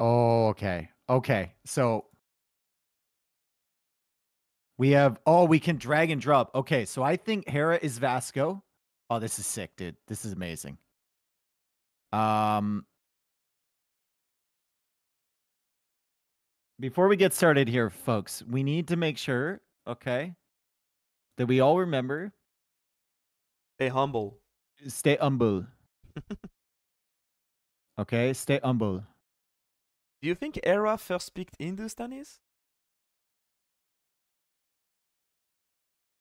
Oh, okay. Okay. So we have, oh, we can drag and drop. Okay. So I think Hera is Vasco. Oh, this is sick, dude. This is amazing. Um, Before we get started here, folks, we need to make sure, okay, that we all remember, Stay humble. stay humble. Okay, stay humble. Do you think Era first picked Hindustanis?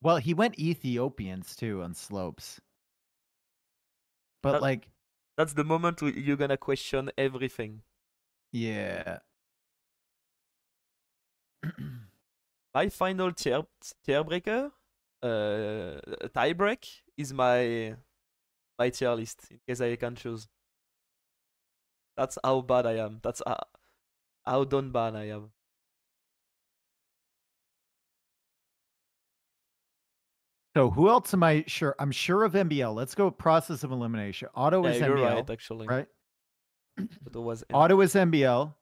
Well, he went Ethiopians too on slopes. But That, like, that's the moment you're gonna question everything. yeah. My final tier breaker, tie break, is my tier list in case I can choose. That's how bad I am. That's how done bad I am. So who else am I sure? I'm sure of MBL. Let's go process of elimination. Otto Yeah, is you're right, MBL, actually. right? But it was Otto is MBL,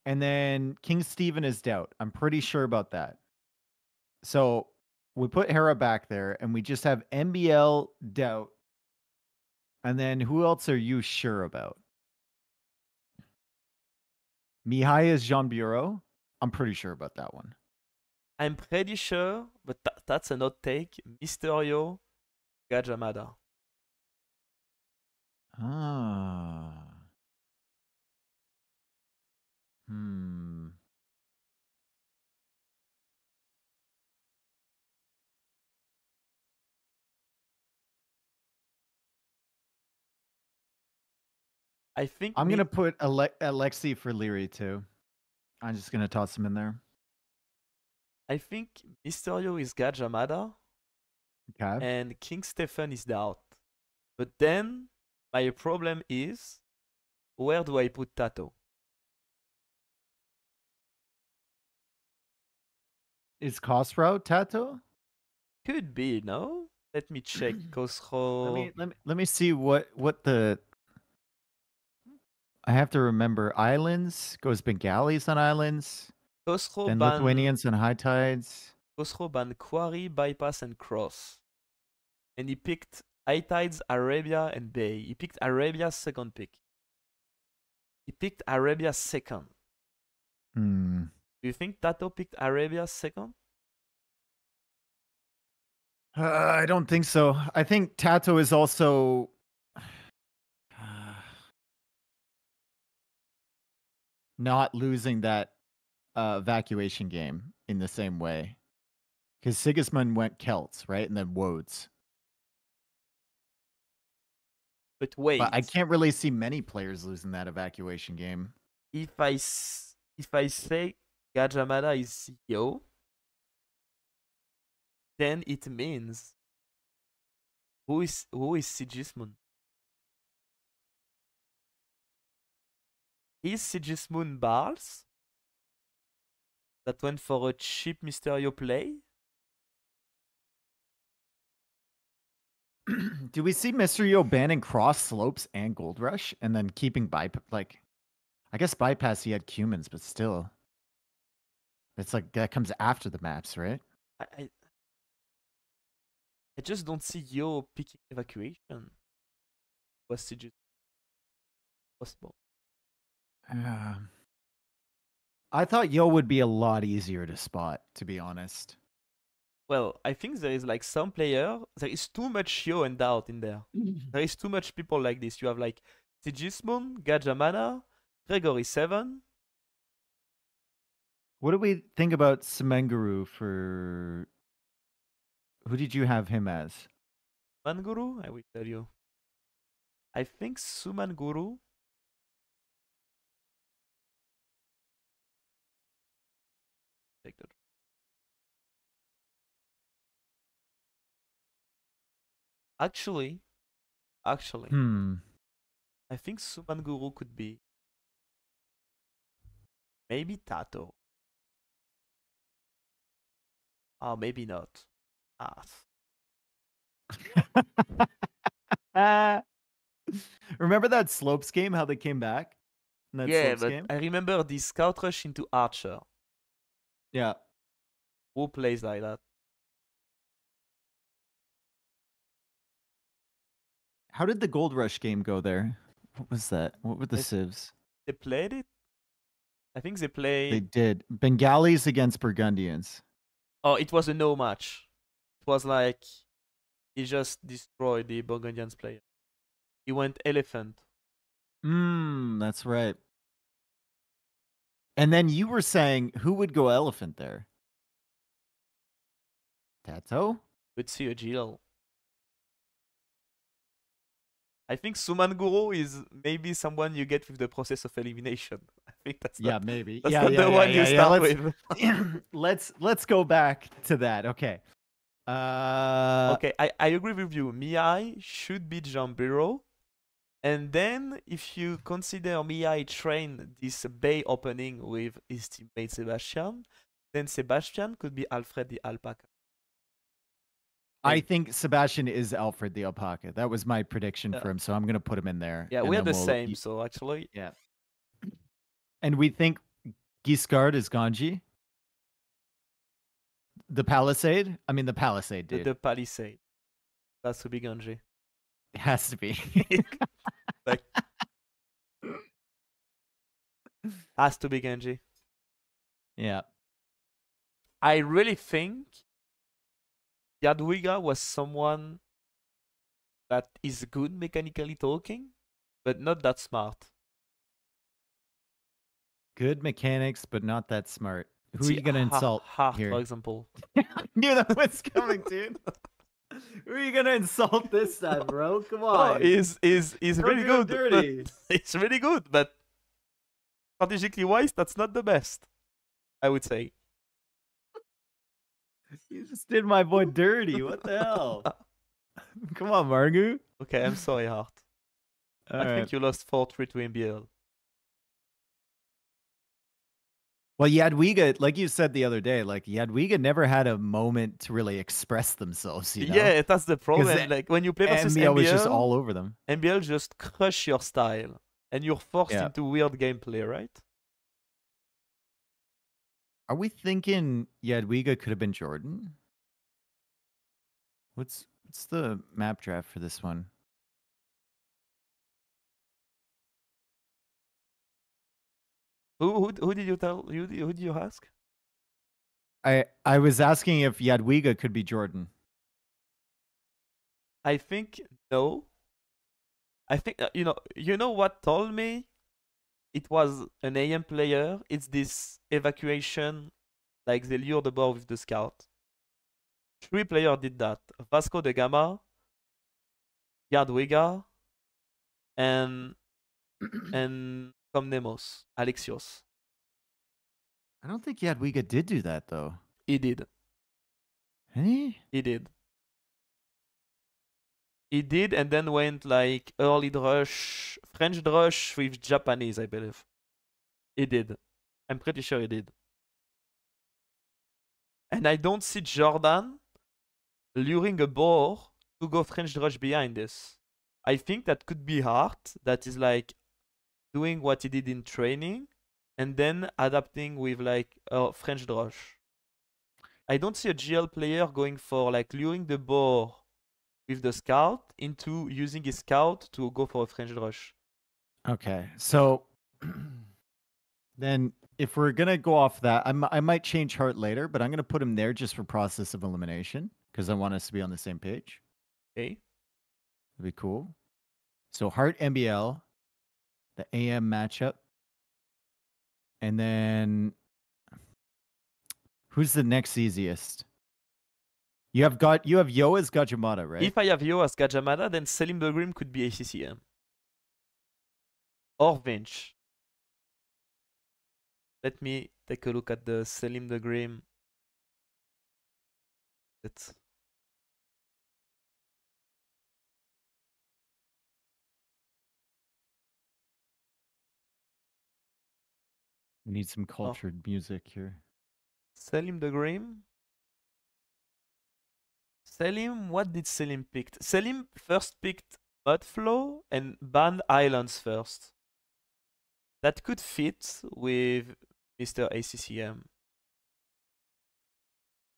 and then King Steven is Doubt. I'm pretty sure about that. So we put Hera back there, and we just have MBL, Doubt, and then who else are you sure about? Mihai is Jean Bureau. I'm pretty sure about that one. I'm pretty sure, but that's a hot take. Mysterio, Gajamada. Ah. Hmm. I think I'm gonna put Alexi for Leary too. I'm just gonna toss him in there. I think Mysterio is Gajamada Okay. and King Stephen is Doubt. But then my problem is, where do I put Tato? Is Cosrow Tato? Could be, no? Let me check. let Cosro. me see what the I have to remember. Islands goes Bengalis on islands, Cosro then ban. Lithuanians on high tides. Cosro ban Quarry, Bypass, and Cross. And he picked High Tides, Arabia, and Bay. He picked Arabia's second pick. He picked Arabia's second. Hmm. Do you think Tato picked Arabia's second? I don't think so. I think Tato is also not losing that evacuation game in the same way. Because Sigismund went Celts, right? And then Wodes. But But I wait, can't really see many players losing that evacuation game. if I say Gajamada is CEO, then it means who is Sigismund? Is Sigismund Barles that went for a cheap Mysterio play? Do we see Mysterio banning cross slopes and Gold Rush and then keeping bypass? Like, I guess bypass he had Cumans, but still, it's like that comes after the maps, right? I I just don't see Yo picking evacuation. Was Sigismund possible? I thought Yo would be a lot easier to spot, to be honest. Well, I think there is like some player. There is too much Yo and Doubt in there. There is too much people like this. You have like Sigismund, Gajamana, Gregory 7. What do we think about Semenguru for? Who did you have him as? Manguru, I will tell you. I think Suman Guru. Take the. Actually, Hmm. I think Suman Guru could be maybe Tato. Or maybe not. Ah, Remember that slopes game? How they came back? in that Yeah, slopes but game. I remember the scout rush into Archer. Yeah. Who plays like that? How did the Gold Rush game go there? What was that? What were the I, civs? they played it? I think they They played. did. Bengalis against Burgundians. Oh, it was a no match. It was like he just destroyed the Burgundians player. He went elephant. That's right. And then you were saying who would go elephant there? Tato? Could see a GL. I think Margougou is maybe someone you get with the process of elimination. I think that's Yeah, not, maybe. that's Yeah, not yeah, the yeah, one yeah, you yeah. start with. Let's go back to that. Okay. Okay, I agree with you. Mihai should be Jambiro. And then if you consider Mihai train this bay opening with his teammate Sebastian, then Sebastian could be Alfred the Alpaca. I And think Sebastian is Alfred the Alpaca. That was my prediction yeah, for him, so I'm gonna put him in there. yeah, And we're then the same. So actually, yeah. And we think Giscard is Ganji. The Palisade? I mean the Palisade, dude. the Palisade. That's to be Ganji. It has to be. Like, has to be Genji. Yeah. I really think Jadwiga was someone that is good mechanically talking, but not that smart. Good mechanics, but not that smart. Who are See, you gonna insult Hart, here? for example. I knew that was coming, dude. Who are you gonna insult this time, bro? Come on. Oh, he's really good. Dirty. It's really good, but strategically wise, that's not the best, I would say. You just did my boy dirty. What the hell? Come on, Margougou. Okay, I'm sorry, Hart. I think you lost 4-3 to MBL. Well, Jadwiga, like you said the other day, like Jadwiga never had a moment to really express themselves. You know? Yeah, that's the problem. Like when you play versus MBL was just MBL, all over them. MBL just crush your style, and you're forced Yeah. into weird gameplay, right? Are we thinking Jadwiga could have been Jordan? What's the map draft for this one? Who did you tell? Who did you ask? I was asking if Jadwiga could be Jordan. I think no. I think you know what told me it was an AM player. It's this evacuation, like they lure the ball with the scout. 3 players did that: Vasco da Gama, Jadwiga, and Comnemos, Alexios. I don't think Jadwiga did do that though. He did. Hey? He did. He did, and then went like early drush, French drush with Japanese, I believe. He did. I'm pretty sure he did. And I don't see Jordan luring a boar to go French drush behind this. I think that could be hard. That is like doing what he did in training and then adapting with like a French drush. I don't see a GL player going for like luring the boar with the scout into using his scout to go for a French drush. Okay, so then if we're gonna go off that, I might change Hart later, but I'm gonna put him there just for process of elimination because I want us to be on the same page. Okay. That'd be cool. So Hart MBL, the AM matchup, and then who's the next easiest? You have Yo as Gajamada, right? If I have Yo as Gajamada, then Selim the Grim could be ACCM. Or Vinch. Let me take a look at the Selim the Grim. We need some cultured music here. Selim the Grim. Selim, what did Selim pick? Selim first picked Mudflow and banned Islands first. that could fit with Mr. ACCM.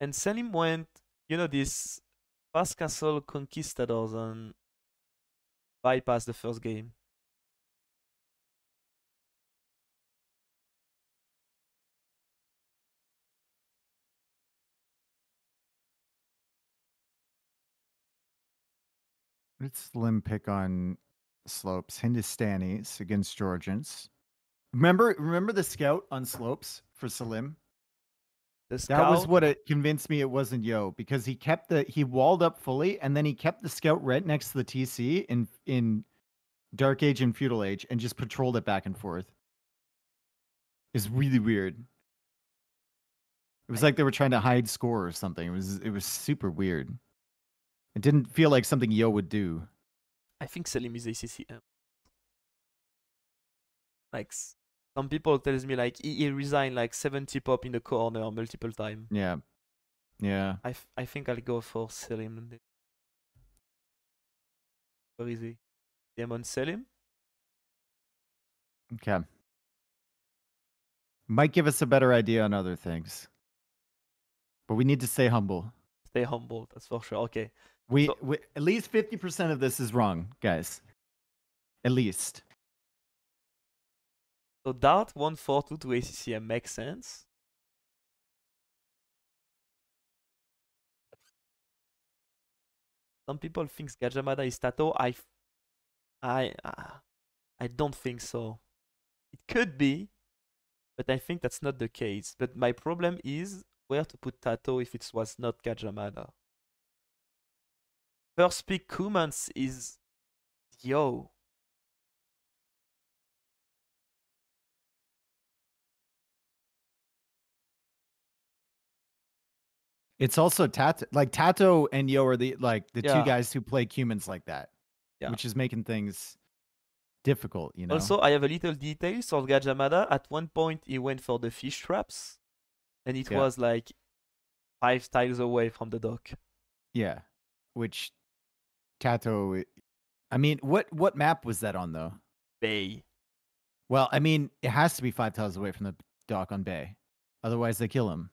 And Selim went, this Fast Castle Conquistadors and bypass the first game. It's slim pick on slopes. Hindustanis against Georgians. Remember the scout on slopes for Salim? The That was scout, what it convinced me it wasn't Yo, because he walled up fully and then he kept the scout right next to the TC in Dark Age and Feudal Age and just patrolled it back and forth. It's really weird. It was like they were trying to hide score or something. It was super weird. It didn't feel like something Yo would do. I think Selim is ACCM. Like, some people tells me like he resigned like 70 pop in the corner multiple times. Yeah. Yeah. I think I'll go for Selim. Where is he? Demon Selim? Okay. Might give us a better idea on other things. But we need to stay humble. Stay humble, that's for sure. Okay. We at least 50% of this is wrong, guys. At least. So Dart 142 to ACCM makes sense. Some people think Gajamada is Tato. I don't think so. It could be, but I think that's not the case. But my problem is where to put Tato if it was not Gajamada. First pick Kumans is Yo. It's also Tato. Like Tato and Yo are the two Yeah. guys who play humans like that. Yeah. Which is making things difficult, you know. Also, I have a little detail for Gajamada. At one point, he went for the fish traps, and it was like 5 tiles away from the dock. Yeah, which Tato. I mean, what map was that on though? Bay. Well, I mean, it has to be 5 tiles away from the dock on Bay, otherwise they kill him.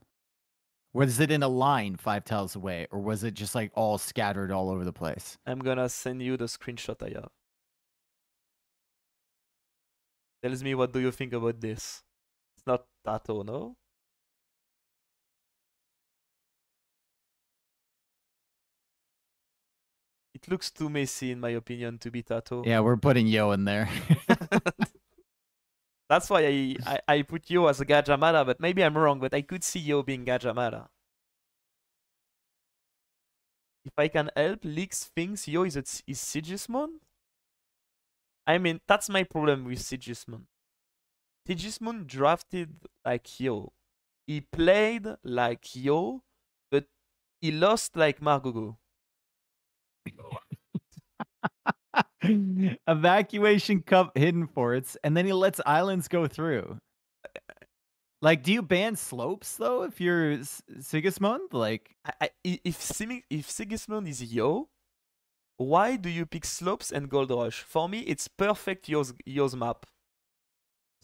Was it in a line 5 tiles away, or was it just like all scattered all over the place? I'm gonna send you the screenshot I have. Tells me what do you think about this. It's not Tato, no? It looks too messy in my opinion to be Tato. Yeah, we're putting Yo in there. That's why I put Yo as a Gajamada, but maybe I'm wrong, but I could see Yo being Gajamada. If I can help, Leaks thinks Yo is Sigismund? I mean, that's my problem with Sigismund. Sigismund drafted like Yo. He played like Yo, but he lost like Margougou. Evacuation Cup hidden forts, and then he lets islands go through. Like, do you ban slopes though if you're Sigismund? Like, if Sigismund is Yo, why do you pick slopes and Gold Rush? For me, it's perfect Yo's map.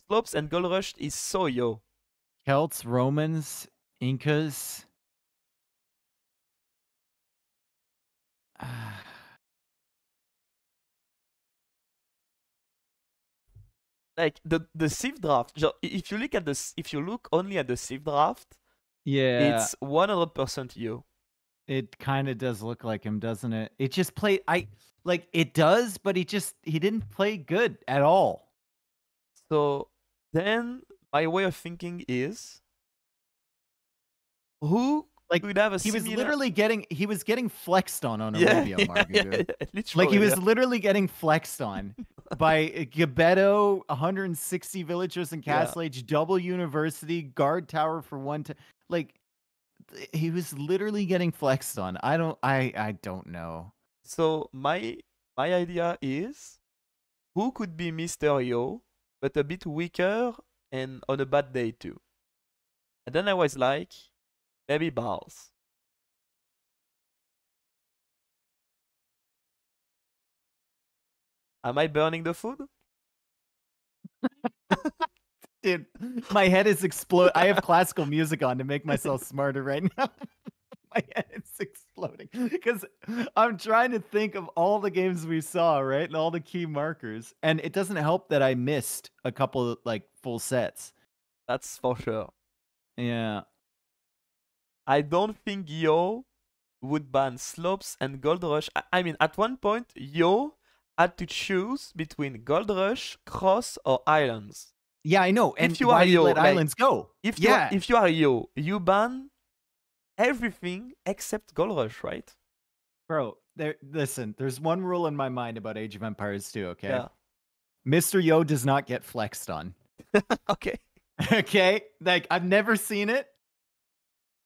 Slopes and Gold Rush is so Yo. Celts, Romans, Incas. Like the Civ draft, if you look only at the Civ draft, yeah, it's 100% Yo. It kind of does look like him, doesn't it? It just played it does, but he didn't play good at all. So then my way of thinking is who could have a he similar... he was getting flexed on Arabia, Margougou. Like he was literally getting flexed on by Gabetto, 160 villagers in Castle Age, double university, guard tower for one like he was literally getting flexed on. I don't know. So my idea is who could be Mr. Yo, but a bit weaker and on a bad day too. And then I was like, maybe Balls. Am I burning the food? Dude, my head is exploding. I have classical music on to make myself smarter right now. My head is exploding because I'm trying to think of all the games we saw, right? And all the key markers. And it doesn't help that I missed a couple of like full sets. That's for sure. Yeah. I don't think Yo would ban Slopes and Gold Rush. I mean, at one point, Yo had to choose between Gold Rush, Cross, or Islands. Yeah, I know. And If you why are do you Yo, let like, Islands go? if Yeah. you are Yo, you ban everything except Gold Rush, right? Bro, listen, there's one rule in my mind about Age of Empires 2, okay? Yeah. Mr. Yo does not get flexed on. Okay. Okay? Like, I've never seen it,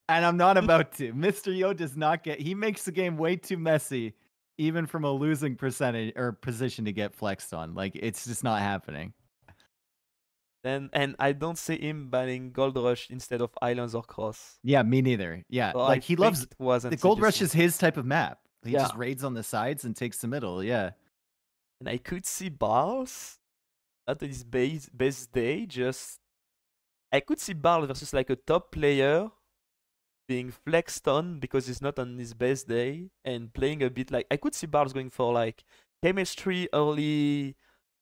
and I'm not about to. Mr. Yo does not get... He makes the game way too messy, even from a losing percentage or position to get flexed on. Like, it's just not happening. And I don't see him banning Gold Rush instead of Islands or Cross. Yeah, me neither. Yeah, So like, he loves... it wasn't The Gold Rush Sigismund. is his type of map. He Yeah. just raids on the sides and takes the middle, yeah. And I could see Barls at his best day, just... I could see Barl versus like a top player being flexed on because he's not on his best day and playing a bit like... I could see Barls going for like chemistry, early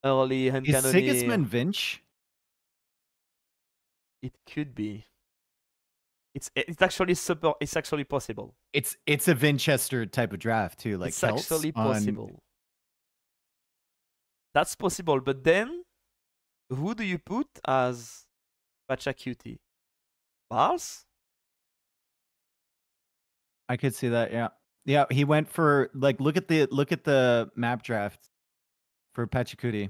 hand Is cannoneer. Sigismund Vinch? It could be. It's actually possible. It's a Winchester type of draft too, like It's Celts actually possible. That's possible, but then who do you put as Pachacuti? Barls? I could see that, yeah. Yeah, he went for like look at the map draft for Pachacuti.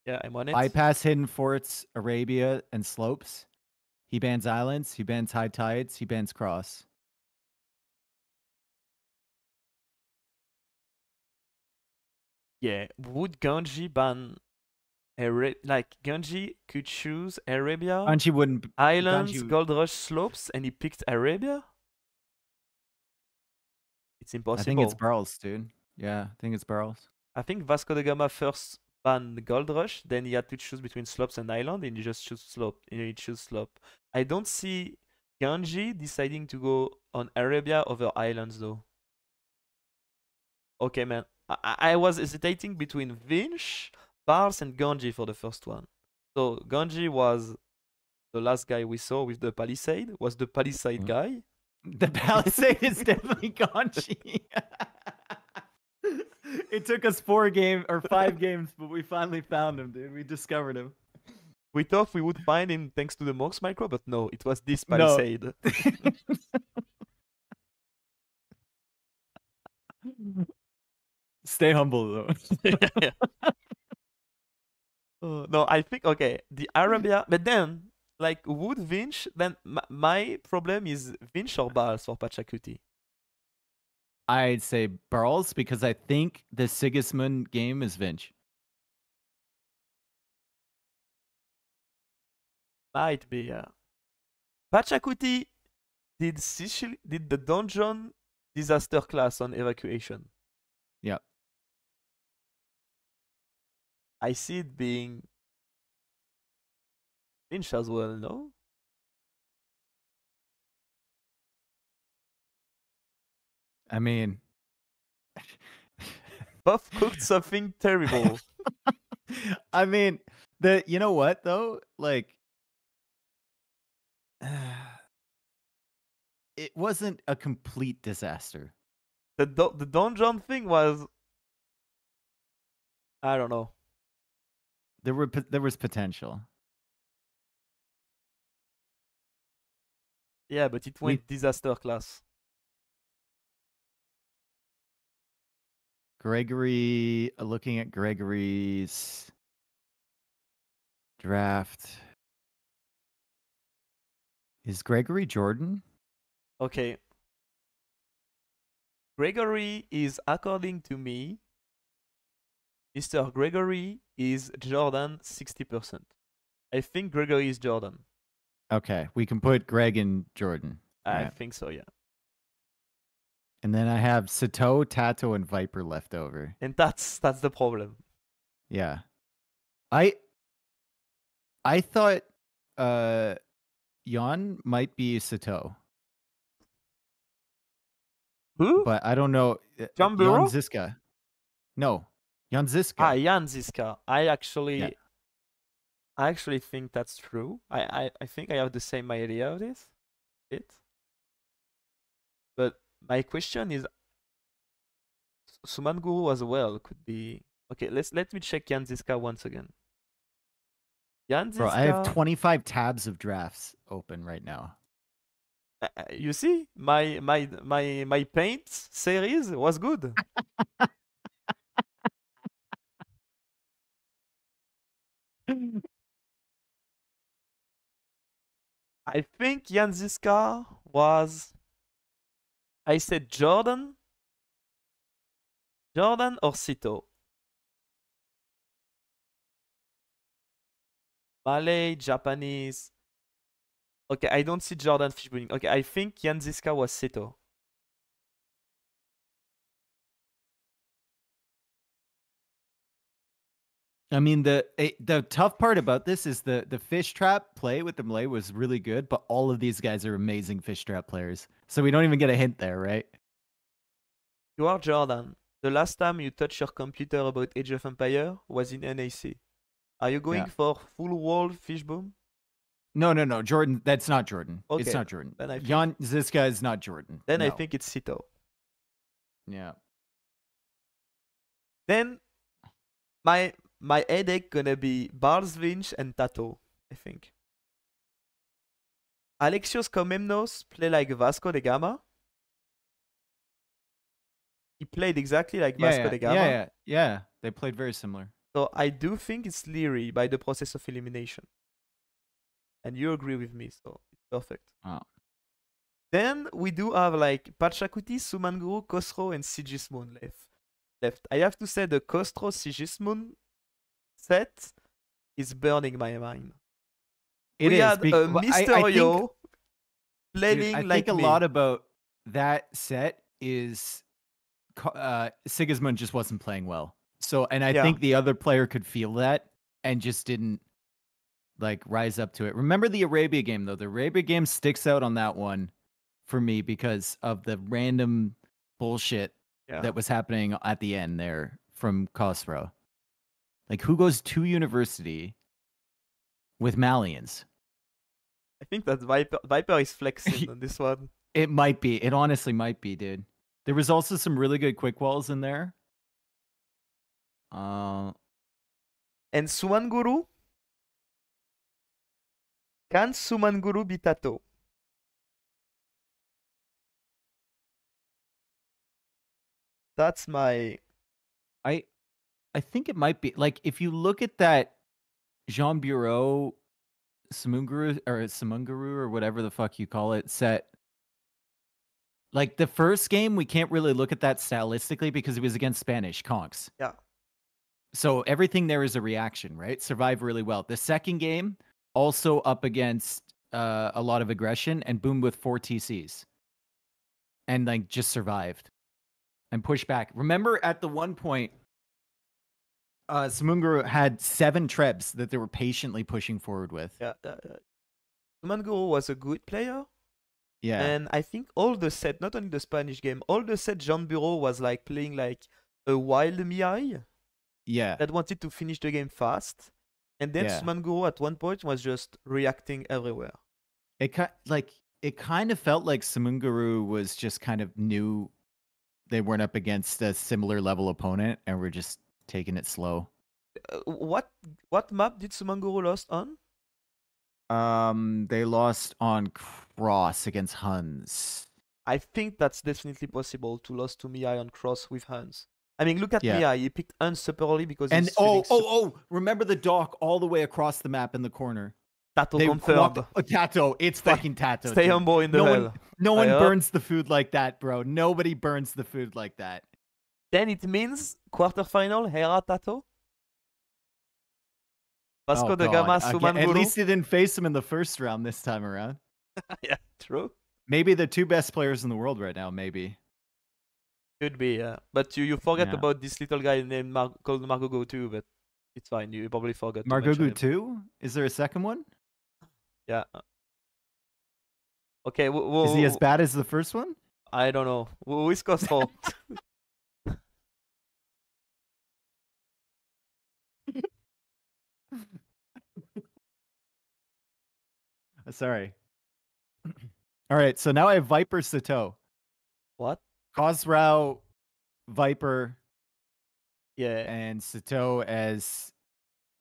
Yeah, I'm on it. Bypass hidden forts, Arabia, and slopes. He bans islands, he bans high tides, he bans cross. Yeah, would Ganji ban like Ganji could choose Arabia, Ganji wouldn't Islands, Ganji, Gold Rush slopes, and he picked Arabia? It's I impossible. think it's Barrels, dude. Yeah, I think it's Barrels. I think Vasco da Gama first banned Gold Rush, then he had to choose between slopes and island, and he just chose slope. He chose slope. I don't see Ganji deciding to go on Arabia over islands though. Okay, man. I was hesitating between Vinch, Barls, and Ganji for the first one. So Ganji was the last guy we saw with the Palisade, was the Palisade guy. The Palisade is definitely Ganji. It took us 5 games, but we finally found him, dude. We discovered him. We thought we would find him thanks to the Mox micro, but no, it was this Palisade. No. Stay humble, though. Yeah. No, I think, okay, the Arabia, but then, like, would Vinch, then my problem is Vinch or Barls for Pachacuti? I'd say Barles because I think the Sigismund game is Vinch. Might be, yeah. Pachacuti did the dungeon disaster class on evacuation. Yep. I see it being Vinch as well, no? I mean, Buff cooked something terrible. I mean, you know what though? Like, it wasn't a complete disaster. The dungeon thing was, I don't know. There was potential. Yeah, but it went disaster class. Gregory, looking at Gregory's draft. Is Gregory Jordan? Okay. Gregory is, according to me, Mr. Gregory is Jordan 60%. I think Gregory is Jordan. Okay, we can put Greg and Jordan. I think so, yeah. And then I have Sato, Tato, and Viper left over. And that's the problem. Yeah. I thought Jan might be Sato, Who? but I don't know. John Jan Burrow? Ziska. No, Jan Ah, Ziska. Jan Ziska. Yeah. I actually think that's true. I think I have the same idea of this. But my question is, Sumanguru as well could be. Okay, let me check Jan Ziska once again. Jan Bro, I have Ziska. 25 tabs of drafts open right now. You see, my paint series was good. I think Jan Ziska was. I said Jordan or Sito. Malay, Japanese. Okay, I don't see Jordan Fishbowling. Okay, I think Jan Ziska was Sito. I mean, the tough part about this is the fish trap play with the Malay was really good, but all of these guys are amazing fish trap players. So we don't even get a hint there, right? You are Jordan. The last time you touched your computer about Age of Empire was in NAC. Are you going Yeah. for full wall Fishboom? No. Jordan, that's not Jordan. Okay, it's not Jordan. then I think- Jan Ziska is not Jordan. Then I No. think it's Sito. Yeah. Then my headache gonna be Barsvinch and Tato, I think. Alexios Komemnos play like Vasco da Gama. He played exactly like Vasco da Gama. Yeah. They played very similar. So I do think it's Leary by the process of elimination. And you agree with me, so it's perfect. Oh. Then we do have like Pachacuti, Sumanguru, Khosrow, and Sigismund left. I have to say the Khosrow Sigismund set is burning my mind. We had a Mysterio playing I like think me. a lot about that set is Sigismund just wasn't playing well. So, and I think the other player could feel that and just didn't like rise up to it. Remember the Arabia game though? The Arabia game sticks out on that one for me because of the random bullshit that was happening at the end there from Khosrow. Like, who goes to university with Malians? I think that Viper is flexing on this one. It might be. It honestly might be, dude. There was also some really good quick walls in there. And Sumanguru? Can Sumanguru be Tato? That's my... I think it might be. Like, if you look at that Jean Bureau Simunguru or whatever the fuck you call it set, like the first game, we can't really look at that stylistically because it was against Spanish conks. Yeah. So everything there is a reaction, right? Survived really well. The second game, also up against a lot of aggression and boomed with 4 TCs. And like just survived and pushed back. Remember at the one point, Simunguru had 7 trebs that they were patiently pushing forward with. Yeah. Sumanguru was a good player. Yeah. And I think all the set, not only the Spanish game, all the set Jean Bureau was like playing like a wild Miai. Yeah. That wanted to finish the game fast. And then Sumanguru at one point was just reacting everywhere. It kind of felt like Simunguru was just kind of new. They weren't up against a similar level opponent and were just taking it slow. What map did Sumanguru lost on? They lost on Cross against Huns. I think that's definitely possible to lose to Miai on Cross with Huns. I mean, look at Miai. He picked Huns separately because he's remember the dock all the way across the map in the corner. Tato confirmed. Tato, it's fucking Tato. Stay humble in the hell. No one burns the food like that, bro. Nobody burns the food like that. Then it means quarterfinal, Hera Tato? Vasco da Gama, Sumanguru. At least he didn't face him in the first round this time around. Yeah, true. Maybe the 2 best players in the world right now, maybe. Could be, yeah. But you forget about this little guy named called Margougou too, but It's fine. You probably forgot to mention Margougou him. 2? Is there a second one? Yeah. Okay. Is he as bad as the first one? I don't know. Who is Costro? Sorry. All right, so now I have Viper Sato. What? Khosrau, Viper, Yeah. and Sato as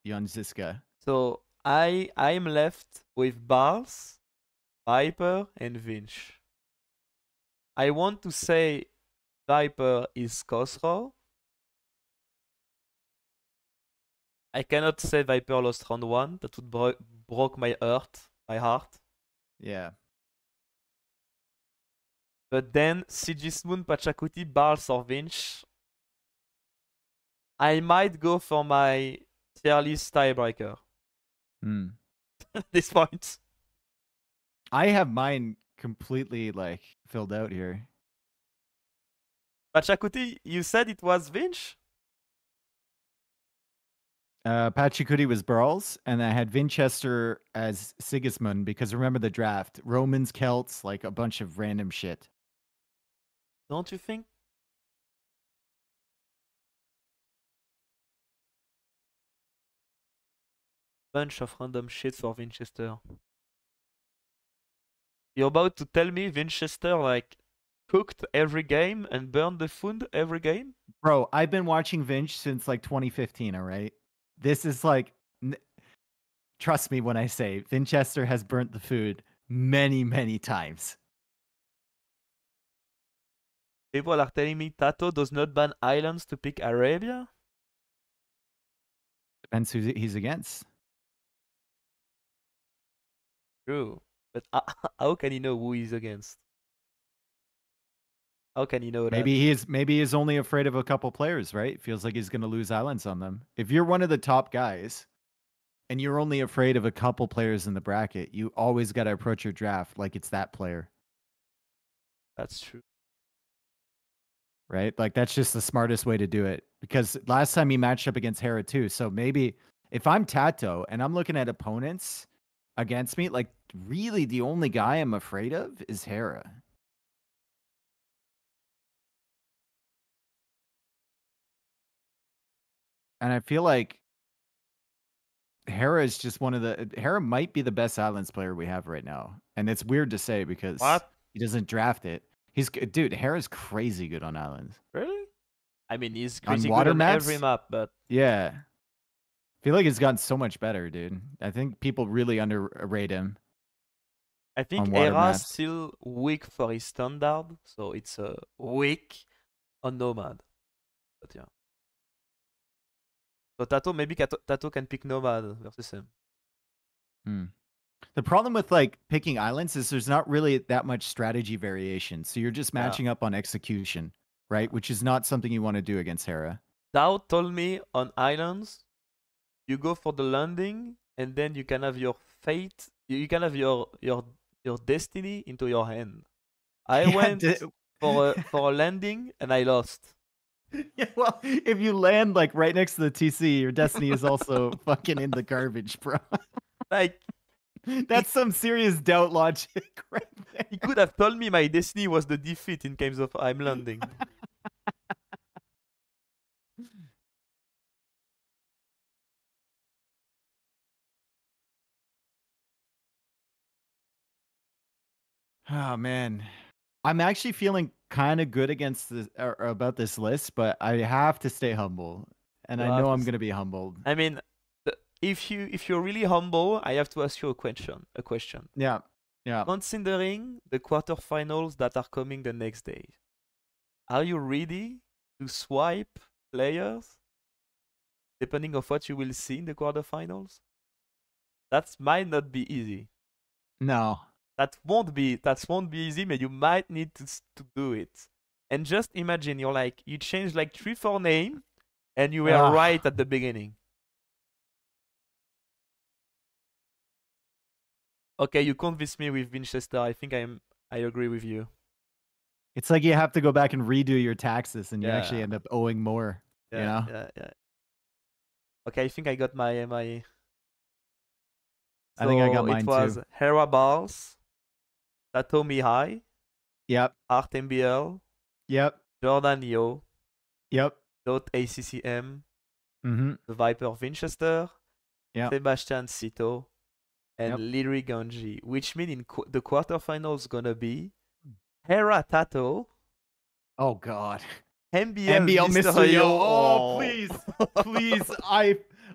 Yonziska. So I'm left with Bars, Viper, and Vinch. I want to say Viper is Khosrow. I cannot say Viper lost round 1. That would broke my heart. Yeah. But then Sigismund, Pachacuti, Bars, or Vinch. I might go for my tier list tiebreaker. At this point. I have mine completely like filled out here. Pachacuti, you said it was Vinch? Pachacuti was Burles, and I had Winchester as Sigismund because remember the draft. Romans, Celts, like a bunch of random shit. Don't you think? Bunch of random shit for Winchester. You're about to tell me Winchester like cooked every game and burned the food every game? Bro, I've been watching Vinch since like 2015, all right? This is like, trust me when I say Winchester has burnt the food many, many times. People are telling me Tato does not ban islands to pick Arabia? Depends who he's against. True. But how can he know who he's against? How can he know that? Maybe he's only afraid of a couple players, right? Feels like he's gonna lose islands on them. If you're one of the top guys and you're only afraid of a couple players in the bracket, you always gotta approach your draft like it's that player. That's true. Right? Like that's just the smartest way to do it. Because last time he matched up against Hera too. So maybe if I'm Tato and I'm looking at opponents against me, like really the only guy I'm afraid of is Hera. And I feel like Hera is just Hera might be the best Islands player we have right now. And it's weird to say because What? he doesn't draft it. Dude, Hera's crazy good on Islands. Really? I mean, he's On crazy water good on maps? every map, but Yeah. I feel like it's gotten so much better, dude. I think people really underrate him. I think On water Hera's maps. still weak for his standard, so it's weak on Nomad. But yeah. So Tato, maybe Tato can pick Nomad versus him. The problem with like picking islands is there's not really that much strategy variation. So you're just matching up on execution, right? Which is not something you want to do against Hera. Dao told me on islands, you go for the landing, and then you can have your fate. You can have your destiny into your hand. I went for a landing and I lost. Yeah, well, if you land like right next to the TC, your destiny is also fucking in the garbage, bro. Like that's some serious doubt logic right there. He could have told me my destiny was the defeat in case of I'm landing. Oh man, I'm actually feeling kind of good against this or about this list, but I have to stay humble, and I know I'm gonna be humbled. I mean, if you're really humble, I have to ask you a question. Yeah. Considering the quarterfinals that are coming the next day, are you ready to swipe players depending on what you will see in the quarterfinals? That might not be easy. No. That won't be easy, but you might need to do it. And just imagine you change like 3-4 names and you were right at the beginning. Okay, you convinced me with Winchester. I think I agree with you. It's like you have to go back and redo your taxes and you actually end up owing more. Yeah, you know? Yeah. Okay, I think I got my. I think I got So it mine was too. Hera Bars, Tato Mihai, Yep. Art MBL, Yep. Jordan Yo, Yep. Dot ACCM, Mm-hmm. the Viper Winchester, Yep. Sebastian Cito, and Yep. Lyri Ganji, which means in the quarterfinals gonna be Hera Tato, Oh God. MBL NBL Mysterio. Mysterio. Oh, Oh. please. Please.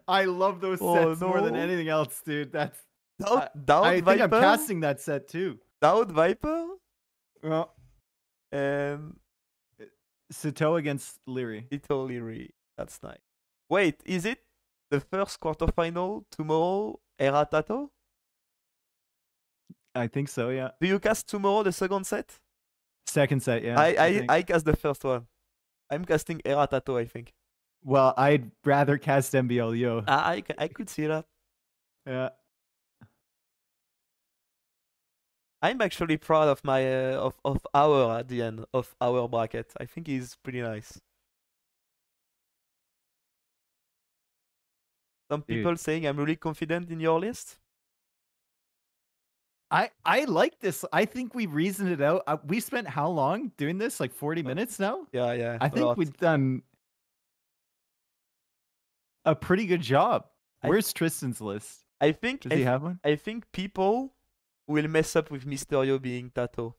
I love those Oh sets more than no. anything else, dude. That's Doubt I think I'm Viper, casting that set too. Doubt Viper, Well, and Sato against Leary. Cito Lyri. That's nice. Wait, is it the first quarterfinal tomorrow, Hera Tato? I think so, yeah. Do you cast tomorrow the second set? Second set, yeah. I I I, think. I cast the first one. I'm casting Hera Tato, I think. Well, I'd rather cast MBL Yo. I could see that. Yeah. I'm actually proud of my of our at the end of our bracket. I think he's pretty nice. Some Dude. people saying I'm really confident in your list. I like this. I think we reasoned it out. We spent how long doing this? Like 40 minutes now? Yeah, I a think lot. we've done a pretty good job. Where's Tristan's list? I think Does he have one? I think people will mess up with Mysterio being Tato.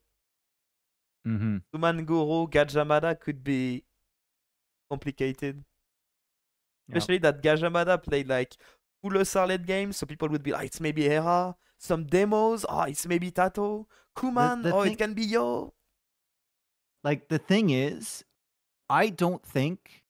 Mm-hmm. Sumanguru, Gajamada could be complicated. Especially that Gajamada played like full Sarlet games, so people would be like, it's maybe Hera. Some demos, it's maybe Tato. Kuman, it can be Yo. Like, the thing is, I don't think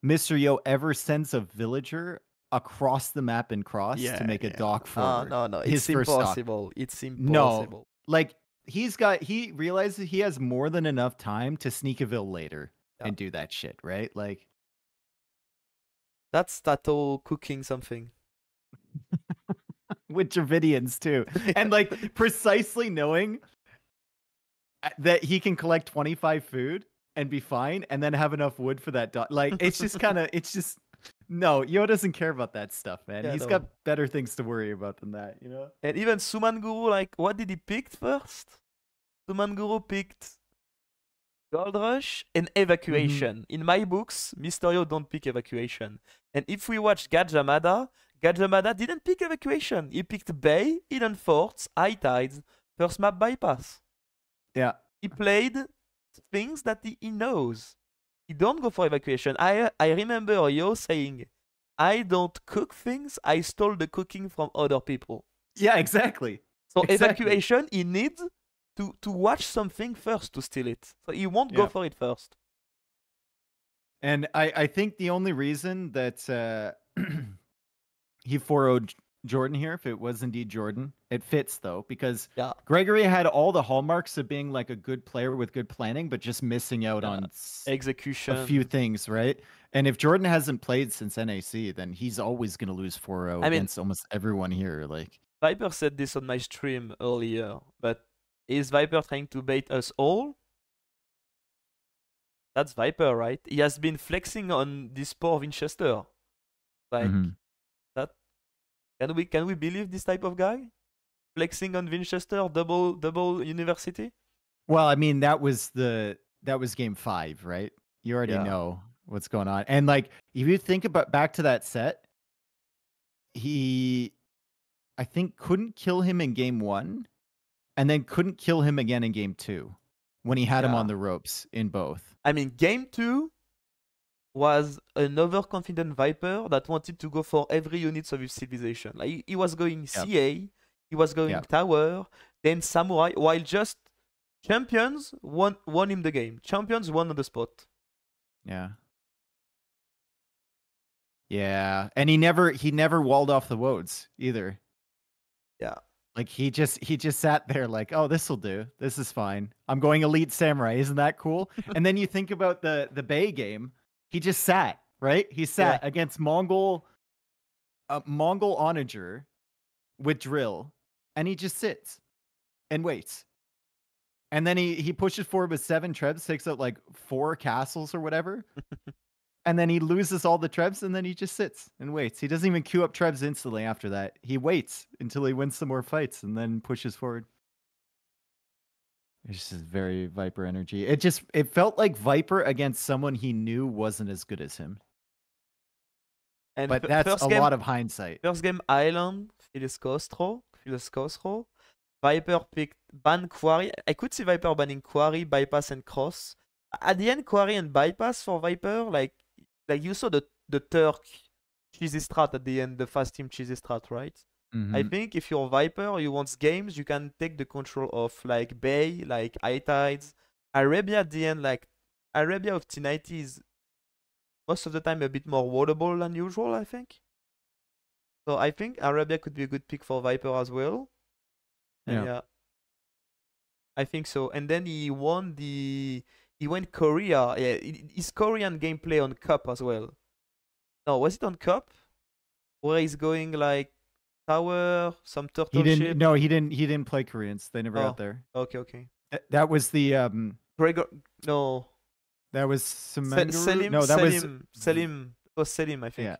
Mr. Yo ever sends a villager across the map and cross to make a dock forward. No. His It's first stock. impossible. It's impossible. No. Like, he realizes he has more than enough time to sneak a vill later and do that shit, right? Like, that's Tato cooking something. with Dravidians too. And like precisely knowing that he can collect 25 food and be fine and then have enough wood for that dog. Like, it's just kind of, it's just, no, Yo doesn't care about that stuff, man. Yeah, He's got better things to worry about than that, you know? And even Sumanguru, like, what did he pick first? Sumanguru picked Gold Rush and Evacuation. In my books, Mysterio don't pick Evacuation. And if we watch Gajamada didn't pick Evacuation. He picked Bay, Hidden Forts, High Tides, First Map Bypass. Yeah. He played things that he knows. He don't go for Evacuation. I remember Yo saying, I don't cook things, I stole the cooking from other people. Yeah, exactly. So Evacuation, he needs to watch something first to steal it. So he won't go for it first. And I think the only reason that he 4-0'd Jordan here, if it was indeed Jordan, it fits though, because Gregory had all the hallmarks of being like a good player with good planning, but just missing out on execution, a few things, right? And if Jordan hasn't played since NAC, then he's always going to lose 4-0 against almost everyone here. Like, Viper said this on my stream earlier, but is Viper trying to bait us all? That's Viper, right? He has been flexing on this poor Winchester. Like that. Can we believe this type of guy? Flexing on Winchester, double university? Well, I mean, that was game 5, right? You already know what's going on. And like, if you think about back to that set, he, I think, couldn't kill him in game 1 and then couldn't kill him again in game 2 when he had him on the ropes in both. I mean, game 2 was an overconfident Viper that wanted to go for every unit of his civilization. Like, he was going CA, he was going Tower, then Samurai, while just Champions won him the game. Champions won on the spot. Yeah. Yeah. And he never walled off the woads either. Yeah. Like, he just sat there like, oh, this'll do. This is fine. I'm going Elite Samurai. Isn't that cool? And then you think about the Bay game. He just sat, right? He sat against Mongol Onager with Drill, and he just sits and waits. And then he pushes forward with 7 trebs, takes out like 4 castles or whatever. And then he loses all the trebs, and then he just sits and waits. He doesn't even queue up trebs instantly after that. He waits until he wins some more fights and then pushes forward. It's just very Viper energy. It felt like Viper against someone he knew wasn't as good as him. And But that's a lot of hindsight. First game Island, Philoscostro. Viper picked ban Quarry. I could see Viper banning Quarry, Bypass, and Cross. At the end, Quarry and Bypass for Viper, like you saw the Turk cheesy strat at the end, the fast team cheesy strat, right? I think if you're Viper, you want games, you can take the control of like Bay, like High Tides. Arabia at the end, like Arabia of T90 is most of the time a bit more wallable than usual, I think. So I think Arabia could be a good pick for Viper as well. And yeah. I think so. And then he went Korea. Yeah, his Korean gameplay on Cup as well. No, was it on Cup? Where he's going like tower, some turtle ship? No, he didn't play Koreans. They never got there. Okay. That was the Gregor. No. That was Selim. No, that was Selim. It was Selim, I think. Yeah.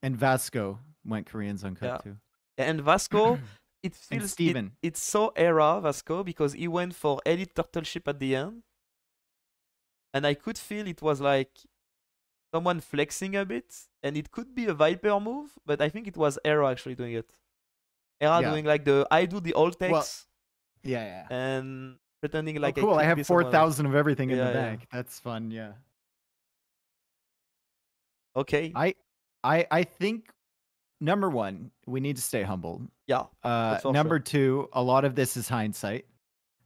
And Vasco went Koreans on Cup too. And Vasco, it feels Steven. It's so era Vasco because he went for Elite Turtle Ship at the end. And I could feel it was like someone flexing a bit. And it could be a Viper move, but I think it was Era actually doing it. Era doing like I do the all takes. Well, yeah. And pretending like cool. I have 4,000 of everything in the bank. That's fun, yeah. Okay. I think number one, we need to stay humble. Yeah. Number two, a lot of this is hindsight.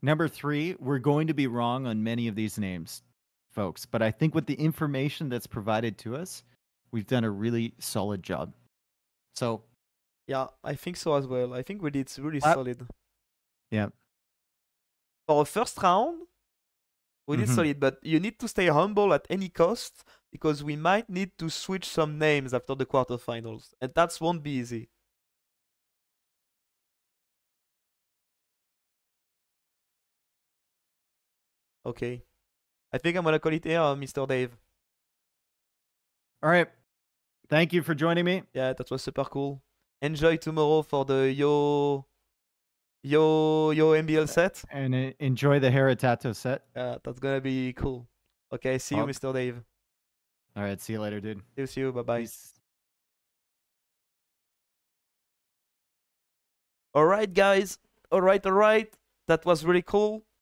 Number three, we're going to be wrong on many of these names, folks. But I think with the information that's provided to us, we've done a really solid job. So yeah, I think so as well. I think we did really solid. Yeah. For a first round, we did solid, but you need to stay humble at any cost because we might need to switch some names after the quarterfinals, and that won't be easy. Okay. I think I'm gonna call it here, Mr. Dave. All right. Thank you for joining me. Yeah, that was super cool. Enjoy tomorrow for the Yo MBL set. And enjoy the Heritato set. Yeah, that's gonna be cool. Okay, see you, Mr. Dave. All right, see you later, dude. See you, bye-bye. All right, guys. All right. That was really cool.